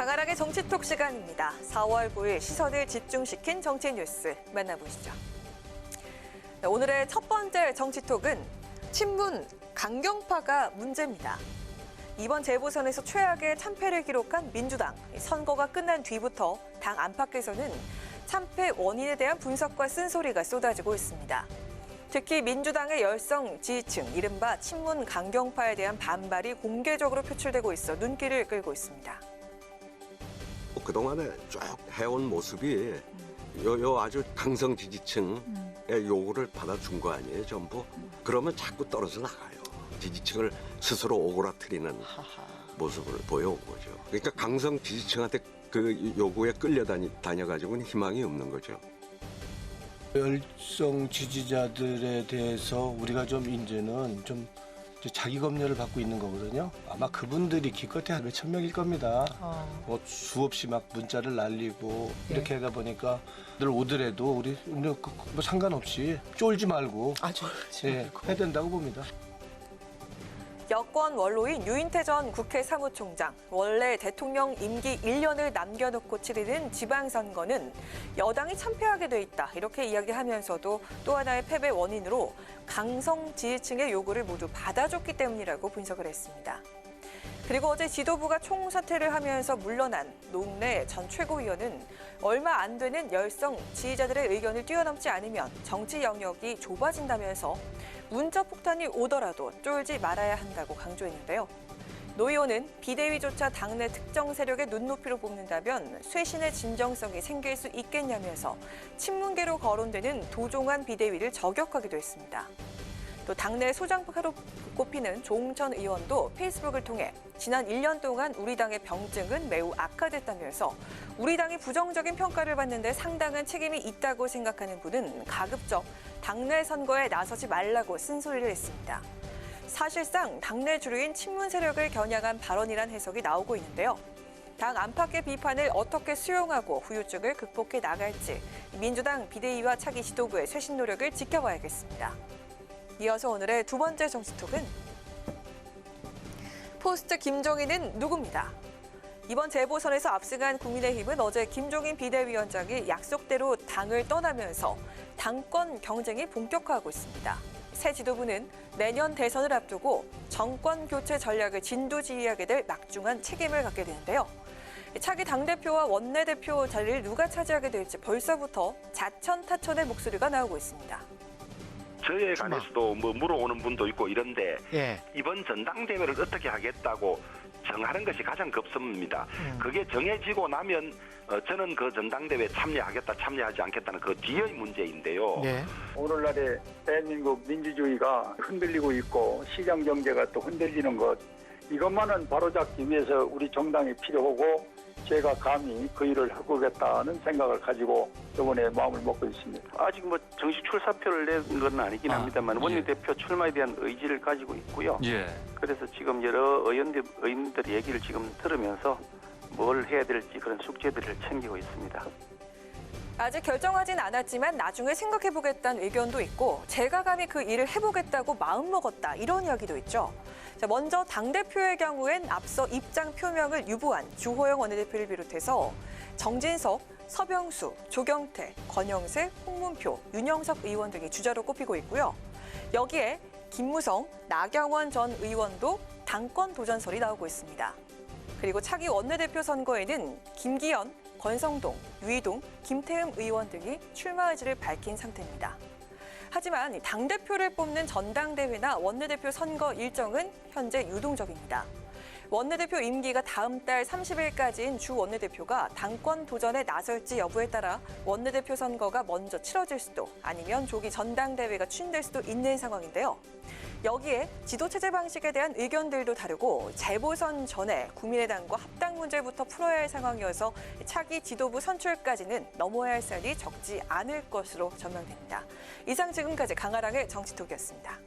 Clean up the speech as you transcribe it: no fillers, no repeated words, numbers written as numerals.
강하락의 정치톡 시간입니다. 4월 9일 시선을 집중시킨 정치 뉴스 만나보시죠. 네, 오늘의 첫 번째 정치톡은 친문 강경파가 문제입니다. 이번 재보선에서 최악의 참패를 기록한 민주당. 선거가 끝난 뒤부터 당 안팎에서는 참패 원인에 대한 분석과 쓴소리가 쏟아지고 있습니다. 특히 민주당의 열성 지지층, 이른바 친문 강경파에 대한 반발이 공개적으로 표출되고 있어 눈길을 끌고 있습니다. 그동안에 쭉 해온 모습이 요 아주 강성 지지층의 요구를 받아준 거 아니에요, 전부? 그러면 자꾸 떨어져 나가요. 지지층을 스스로 오그라뜨리는 모습을 보여온 거죠. 그러니까 강성 지지층한테 그 요구에 끌려다녀가지고는 희망이 없는 거죠. 열성 지지자들에 대해서 우리가 좀 이제는 좀 자기 검열을 받고 있는 거거든요. 아마 그분들이 기껏해 몇천 명일 겁니다. 뭐 수없이 막 문자를 날리고 이렇게 하다 보니까 늘 오더라도 우리 뭐 상관없이 쫄지 말고 해야 된다고 봅니다. 여권 원로인 유인태 전 국회 사무총장, 원래 대통령 임기 1년을 남겨놓고 치르는 지방선거는 여당이 참패하게 돼 있다, 이렇게 이야기하면서도 또 하나의 패배 원인으로 강성 지지층의 요구를 모두 받아줬기 때문이라고 분석을 했습니다. 그리고 어제 지도부가 총사퇴를 하면서 물러난 노웅래 전 최고위원은 얼마 안 되는 열성 지지자들의 의견을 뛰어넘지 않으면 정치 영역이 좁아진다면서 문자 폭탄이 오더라도 쫄지 말아야 한다고 강조했는데요. 노 의원은 비대위조차 당내 특정 세력의 눈높이로 뽑는다면 쇄신의 진정성이 생길 수 있겠냐면서 친문계로 거론되는 도종환 비대위를 저격하기도 했습니다. 또 당내 소장파로 꼽히는 조홍천 의원도 페이스북을 통해 지난 1년 동안 우리 당의 병증은 매우 악화됐다면서 우리 당이 부정적인 평가를 받는데 상당한 책임이 있다고 생각하는 분은 가급적 당내 선거에 나서지 말라고 쓴소리를 했습니다. 사실상 당내 주류인 친문 세력을 겨냥한 발언이란 해석이 나오고 있는데요. 당 안팎의 비판을 어떻게 수용하고 후유증을 극복해 나갈지 민주당 비대위와 차기 지도부의 쇄신 노력을 지켜봐야겠습니다. 이어서 오늘의 두 번째 정치톡은 포스트 김종인은 누굽니다. 이번 재보선에서 압승한 국민의힘은 어제 김종인 비대위원장이 약속대로 당을 떠나면서 당권 경쟁이 본격화하고 있습니다. 새 지도부는 내년 대선을 앞두고 정권 교체 전략을 진두지휘하게 될 막중한 책임을 갖게 되는데요. 차기 당대표와 원내대표 자리를 누가 차지하게 될지 벌써부터 자천타천의 목소리가 나오고 있습니다. 저에 관해서도 뭐 물어오는 분도 있고 이런데 이번 전당대회를 어떻게 하겠다고 정하는 것이 가장 급습니다. 그게 정해지고 나면 저는 그 전당대회에 참여하겠다, 참여하지 않겠다는 그 뒤의 문제인데요. 오늘날의 대한민국 민주주의가 흔들리고 있고 시장 경제가 또 흔들리는 것, 이것만은 바로잡기 위해서 우리 정당이 필요하고 제가 감히 그 일을 해보겠다는 생각을 가지고 이번에 마음을 먹고 있습니다. 아직 뭐 정식 출사표를 낸 건 아니긴 합니다만 원내대표 출마에 대한 의지를 가지고 있고요. 그래서 지금 여러 의원들 얘기를 지금 들으면서 뭘 해야 될지 그런 숙제들을 챙기고 있습니다. 아직 결정하진 않았지만 나중에 생각해보겠다는 의견도 있고 제가 감히 그 일을 해보겠다고 마음먹었다, 이런 이야기도 있죠. 자, 먼저 당대표의 경우엔 앞서 입장 표명을 유보한 주호영 원내대표를 비롯해서 정진석, 서병수, 조경태, 권영세, 홍문표, 윤영석 의원 등이 주자로 꼽히고 있고요. 여기에 김무성, 나경원 전 의원도 당권 도전설이 나오고 있습니다. 그리고 차기 원내대표 선거에는 김기현, 권성동, 유이동, 김태흠 의원 등이 출마 의지를 밝힌 상태입니다. 하지만 당대표를 뽑는 전당대회나 원내대표 선거 일정은 현재 유동적입니다. 원내대표 임기가 다음 달 30일까지인 주 원내대표가 당권 도전에 나설지 여부에 따라 원내대표 선거가 먼저 치러질 수도, 아니면 조기 전당대회가 추진될 수도 있는 상황인데요. 여기에 지도체제 방식에 대한 의견들도 다르고 재보선 전에 국민의당과 합당 문제부터 풀어야 할 상황이어서 차기 지도부 선출까지는 넘어야 할 살이 적지 않을 것으로 전망됩니다. 이상 지금까지 강하락의 정치톡이었습니다.